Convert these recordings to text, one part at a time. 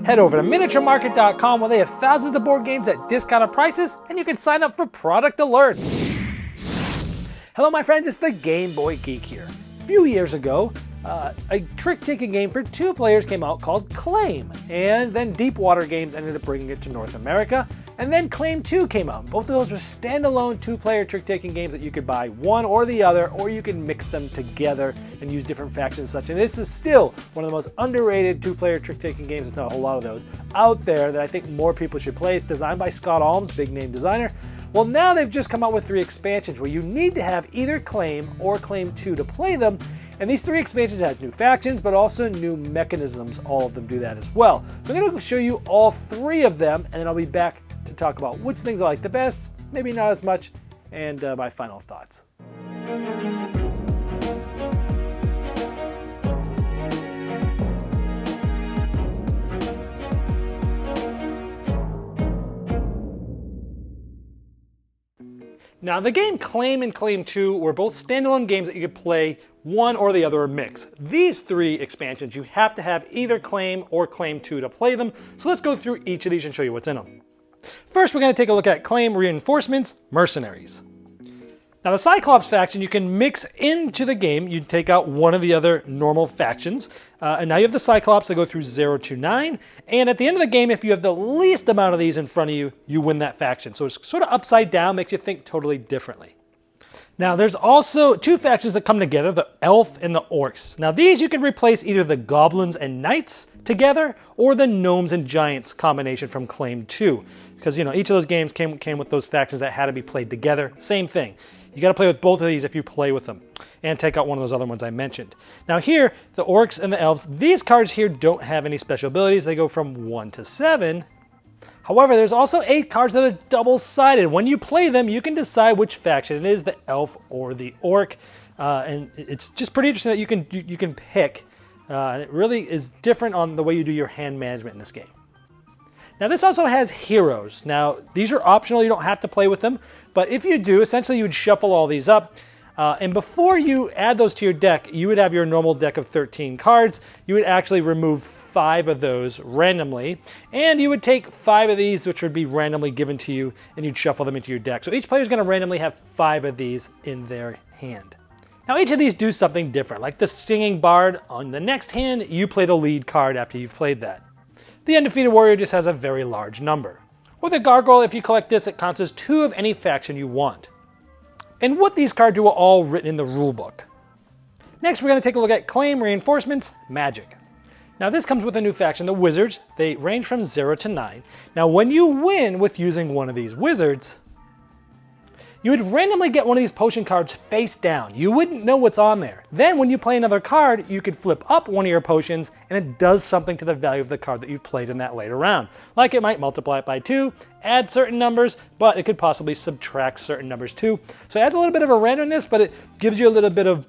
Head over to miniaturemarket.com where they have thousands of board games at discounted prices, and you can sign up for product alerts. Hello my friends, it's the Game Boy Geek here. A few years ago, a trick-taking game for 2 players came out called Claim, and then Deepwater Games ended up bringing it to North America, and then Claim 2 came out. Both of those were standalone 2-player trick-taking games that you could buy one or the other, or you can mix them together and use different factions and such. And this is still one of the most underrated 2-player trick-taking games. There's not a whole lot of those out there that I think more people should play. It's designed by Scott Almes, big name designer. Well, now they've just come out with 3 expansions where you need to have either Claim or Claim 2 to play them. And these 3 expansions have new factions, but also new mechanisms. All of them do that as well. So I'm going to show you all 3 of them, and then I'll be back to talk about which things I like the best, maybe not as much, and my final thoughts. Now, the game Claim and Claim 2 were both standalone games that you could play one or the other or mix. These 3 expansions, you have to have either Claim or Claim 2 to play them. So let's go through each of these and show you what's in them. First, we're going to take a look at Claim Reinforcements, Mercenaries. Now, the Cyclops faction you can mix into the game. You take out one of the other normal factions, and now you have the Cyclops that go through 0 to 9. And at the end of the game, if you have the least amount of these in front of you, you win that faction. So it's sort of upside down, makes you think totally differently. Now, there's also 2 factions that come together, the Elf and the Orcs. Now, these you can replace either the Goblins and Knights together, or the Gnomes and Giants combination from Claim 2. Because, you know, each of those games came with those factions that had to be played together. Same thing. You got to play with both of these if you play with them, and take out one of those other ones I mentioned. Now here, the Orcs and the Elves, these cards here don't have any special abilities. They go from 1 to 7. However, there's also 8 cards that are double-sided. When you play them, you can decide which faction it is, the Elf or the Orc. And it's just pretty interesting that you can pick. And it really is different on the way you do your hand management in this game. Now this also has heroes. Now these are optional, you don't have to play with them, but if you do, essentially you would shuffle all these up, and before you add those to your deck, you would have your normal deck of 13 cards. You would actually remove 5 of those randomly, and you would take 5 of these, which would be randomly given to you, and you'd shuffle them into your deck. So each player is going to randomly have 5 of these in their hand. Now each of these do something different, like the Singing Bard. On the next hand, you play the lead card after you've played that. The Undefeated Warrior just has a very large number. Or the Gargoyle, if you collect this, it counts as 2 of any faction you want. And what these cards do are all written in the rulebook. Next, we're going to take a look at Claim Reinforcements, Magic. Now this comes with a new faction, the Wizards. They range from 0 to 9. Now when you win with using one of these Wizards, you would randomly get one of these potion cards face down. You wouldn't know what's on there. Then when you play another card, you could flip up one of your potions, and it does something to the value of the card that you've played in that later round. Like it might multiply it by 2, add certain numbers, but it could possibly subtract certain numbers too. So it adds a little bit of a randomness, but it gives you a little bit of,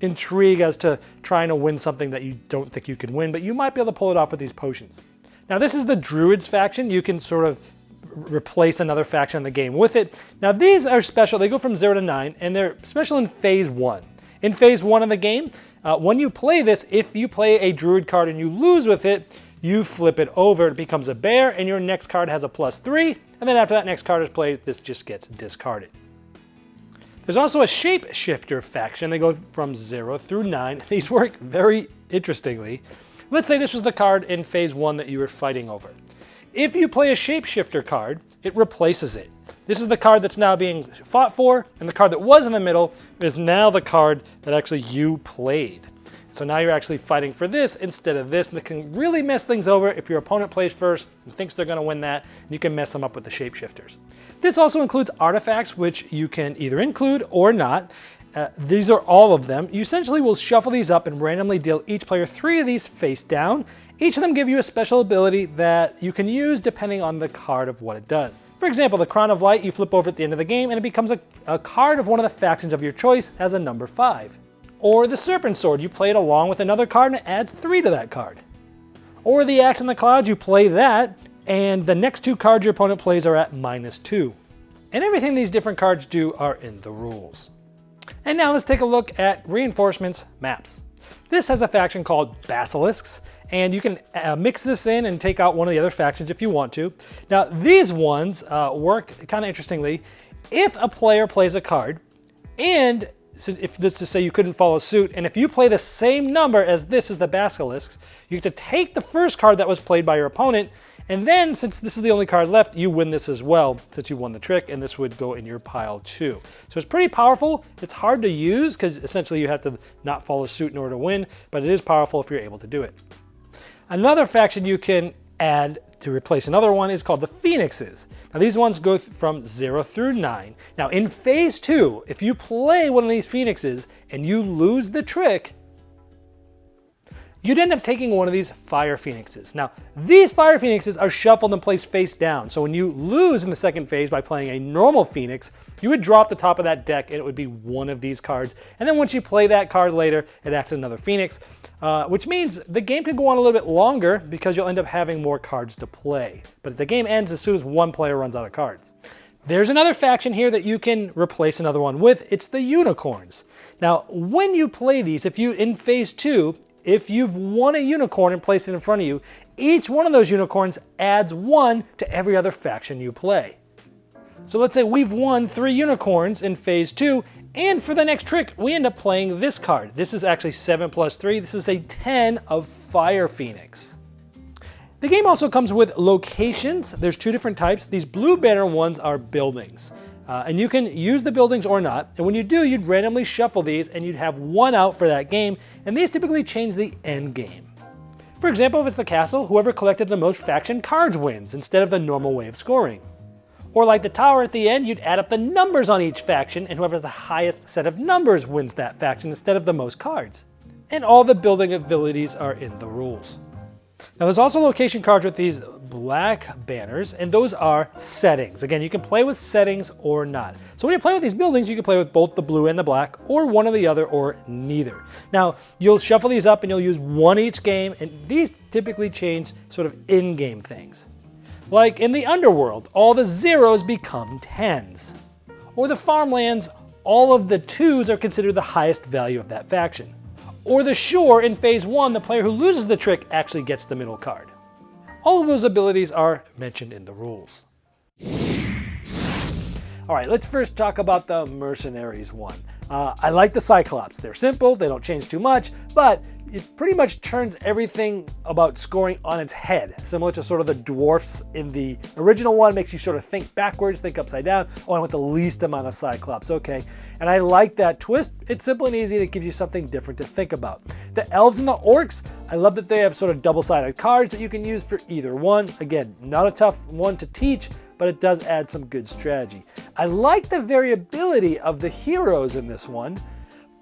intrigue as to trying to win something that you don't think you can win, but you might be able to pull it off with these potions. Now this is the Druids faction. You can sort of replace another faction in the game with it. Now these are special. They go from 0 to 9, and they're special in Phase 1. In Phase 1 of the game, when you play this, if you play a Druid card and you lose with it, you flip it over. It becomes a bear, and your next card has a +3, and then after that next card is played, this just gets discarded. There's also a Shapeshifter faction. They go from 0 through 9. These work very interestingly. Let's say this was the card in Phase 1 that you were fighting over. If you play a Shapeshifter card, it replaces it. This is the card that's now being fought for, and the card that was in the middle is now the card that actually you played. So now you're actually fighting for this instead of this, and it can really mess things over if your opponent plays first and thinks they're going to win that, and you can mess them up with the Shapeshifters. This also includes artifacts, which you can either include or not. These are all of them. You essentially will shuffle these up and randomly deal each player 3 of these face down. Each of them give you a special ability that you can use depending on the card of what it does. For example, the Crown of Light you flip over at the end of the game and it becomes a card of one of the factions of your choice as a number 5. Or the Serpent Sword, you play it along with another card and it adds 3 to that card. Or the Axe in the Clouds, you play that and the next 2 cards your opponent plays are at -2. And everything these different cards do are in the rules. And now let's take a look at Reinforcements Maps. This has a faction called Basilisks, And you can mix this in and take out one of the other factions if you want to. Now, these ones work kind of interestingly. If a player plays a card, and so if this is say you couldn't follow suit, and if you play the same number as this is the basilisks, you get to take the first card that was played by your opponent, and then since this is the only card left, you win this as well, since you won the trick, and this would go in your pile too. So it's pretty powerful. It's hard to use because essentially you have to not follow suit in order to win, but it is powerful if you're able to do it. Another faction you can add to replace another one is called the Phoenixes. Now these ones go from 0 through 9. Now in phase 2, if you play one of these Phoenixes and you lose the trick, you'd end up taking one of these Fire Phoenixes. Now these Fire Phoenixes are shuffled and placed face down. So when you lose in the second phase by playing a normal Phoenix, you would drop the top of that deck and it would be one of these cards. And then once you play that card later, it acts as another Phoenix. Which means the game could go on a little bit longer because you'll end up having more cards to play. But the game ends as soon as one player runs out of cards. There's another faction here that you can replace another one with. It's the Unicorns. Now, when you play these, in phase 2, if you've won a unicorn and placed it in front of you, each one of those unicorns adds 1 to every other faction you play. So let's say we've won 3 unicorns in phase 2, and for the next trick, we end up playing this card. This is actually 7 plus 3. This is a 10 of Fire Phoenix. The game also comes with locations. There's 2 different types. These blue banner ones are buildings. And you can use the buildings or not. And when you do, you'd randomly shuffle these and you'd have 1 out for that game. And these typically change the end game. For example, if it's the castle, whoever collected the most faction cards wins instead of the normal way of scoring. Or like the tower at the end, you'd add up the numbers on each faction, and whoever has the highest set of numbers wins that faction instead of the most cards. And all the building abilities are in the rules. Now there's also location cards with these black banners, and those are settings. Again, you can play with settings or not. So when you play with these buildings, you can play with both the blue and the black, or one or the other, or neither. Now, you'll shuffle these up and you'll use 1 each game, and these typically change sort of in-game things. Like in the Underworld, all the 0s become 10s. Or the Farmlands, all of the 2s are considered the highest value of that faction. Or the Shore, in phase 1, the player who loses the trick actually gets the middle card. All of those abilities are mentioned in the rules. All right, let's first talk about the Mercenaries one. I like the Cyclops. They're simple, they don't change too much, but it pretty much turns everything about scoring on its head. Similar to sort of the dwarfs in the original one, makes you sort of think backwards, think upside down. Oh, I want the least amount of Cyclops, okay. And I like that twist. It's simple and easy to give you something different to think about. The Elves and the Orcs, I love that they have sort of double-sided cards that you can use for either one. Again, not a tough one to teach, but it does add some good strategy. I like the variability of the heroes in this one,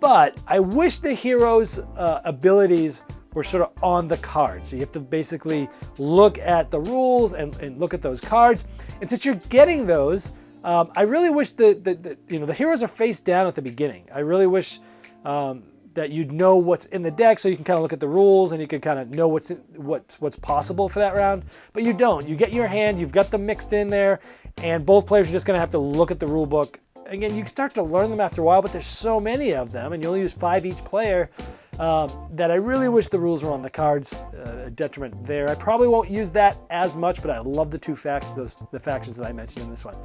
but I wish the heroes' abilities were sort of on the card. So you have to basically look at the rules and look at those cards. And since you're getting those, I really wish the heroes are face down at the beginning. I really wish that you'd know what's in the deck so you can kind of look at the rules and you can kind of know what's possible for that round. But you don't. You get your hand, you've got them mixed in there, and both players are just going to have to look at the rule book. Again, you start to learn them after a while, but there's so many of them, and you only use 5 each player, that I really wish the rules were on the cards. A detriment there. I probably won't use that as much, but I love the 2 factions, the factions that I mentioned in this one.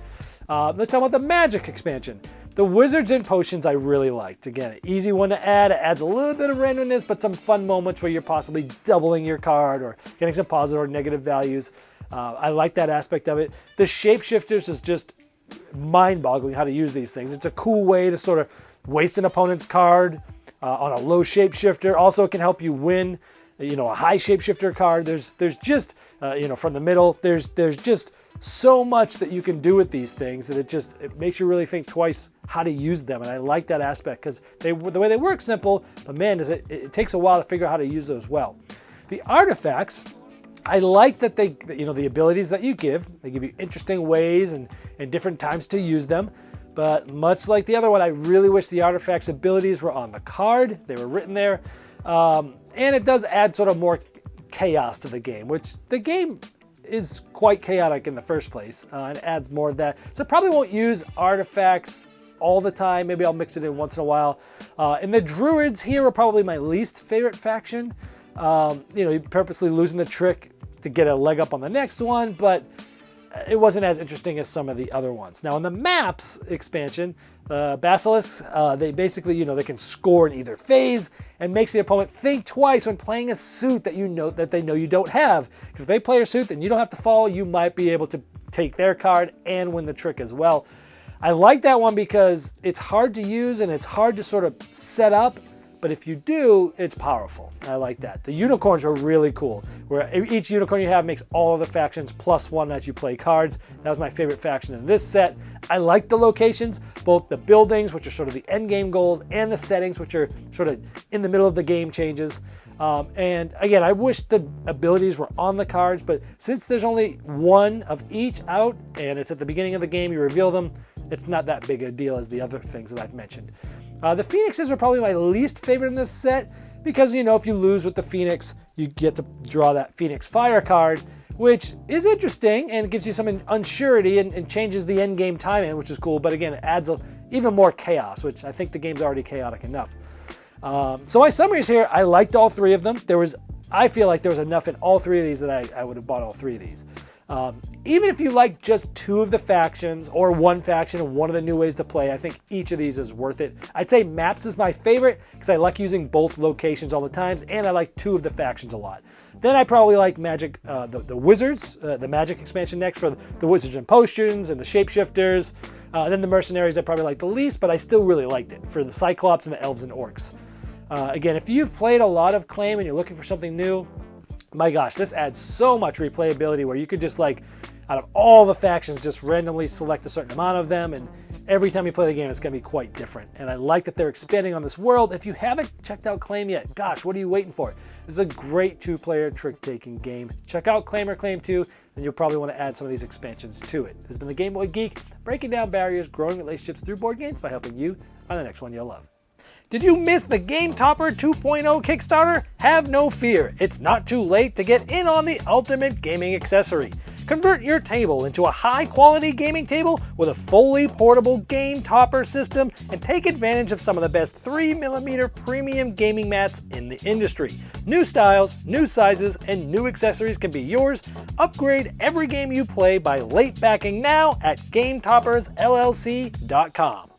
Let's talk about the Magic expansion. The Wizards and Potions I really liked. Again, an easy one to add. It adds a little bit of randomness, but some fun moments where you're possibly doubling your card or getting some positive or negative values. I like that aspect of it. The Shapeshifters is just mind-boggling how to use these things. It's a cool way to sort of waste an opponent's card on a low Shapeshifter. Also, it can help you win, a high Shapeshifter card. There's just, from the middle, there's just so much that you can do with these things that it makes you really think twice how to use them. And I like that aspect because the way they work simple, but man, it takes a while to figure out how to use those well. The artifacts, I like that the abilities that you give, they give you interesting ways and different times to use them. But much like the other one, I really wish the artifacts abilities were on the card. They were written there. And it does add sort of more chaos to the game, which the game is quite chaotic in the first place, and adds more of that. So I probably won't use artifacts all the time. Maybe I'll mix it in once in a while. And the Druids here are probably my least favorite faction. You're purposely losing the trick to get a leg up on the next one, but it wasn't as interesting as some of the other ones. Now in the maps expansion, Basilisks, they basically, they can score in either phase and makes the opponent think twice when playing a suit that they know you don't have. Because if they play a suit that you don't have to follow, you might be able to take their card and win the trick as well. I like that one because it's hard to use and it's hard to sort of set up, but if you do, it's powerful. I like that. The unicorns are really cool, where each unicorn you have makes all of the factions +1 as you play cards. That was my favorite faction in this set. I like the locations, both the buildings, which are sort of the end game goals, and the settings, which are sort of in the middle of the game changes. And again, I wish the abilities were on the cards, but since there's only one of each out, and it's at the beginning of the game, you reveal them, it's not that big a deal as the other things that I've mentioned. The Phoenixes are probably my least favorite in this set because, if you lose with the Phoenix, you get to draw that Phoenix Fire card, which is interesting and it gives you some unsurety and changes the end game timing, which is cool. But again, it adds even more chaos, which I think the game's already chaotic enough. So my summaries here, I liked all three of them. I feel like there was enough in all three of these that I would have bought all three of these. Even if you like just two of the factions or one faction and one of the new ways to play, I think each of these is worth it. I'd say Maps is my favorite because I like using both locations all the times, and I like two of the factions a lot. Then I probably like Magic, the Wizards, the Magic expansion next for the Wizards and Potions and the Shapeshifters. Then the Mercenaries I probably like the least, but I still really liked it for the Cyclops and the Elves and Orcs. Again, if you've played a lot of Claim and you're looking for something new, my gosh, this adds so much replayability where you could just out of all the factions, just randomly select a certain amount of them, and every time you play the game, it's going to be quite different. And I like that they're expanding on this world. If you haven't checked out Claim yet, gosh, what are you waiting for? This is a great two-player trick-taking game. Check out Claim or Claim 2, and you'll probably want to add some of these expansions to it. This has been the Game Boy Geek, breaking down barriers, growing relationships through board games by helping you on the next one you'll love. Did you miss the Game Topper 2.0 Kickstarter? Have no fear, it's not too late to get in on the ultimate gaming accessory. Convert your table into a high-quality gaming table with a fully portable Game Topper system and take advantage of some of the best 3mm premium gaming mats in the industry. New styles, new sizes, and new accessories can be yours. Upgrade every game you play by late backing now at GameToppersLLC.com.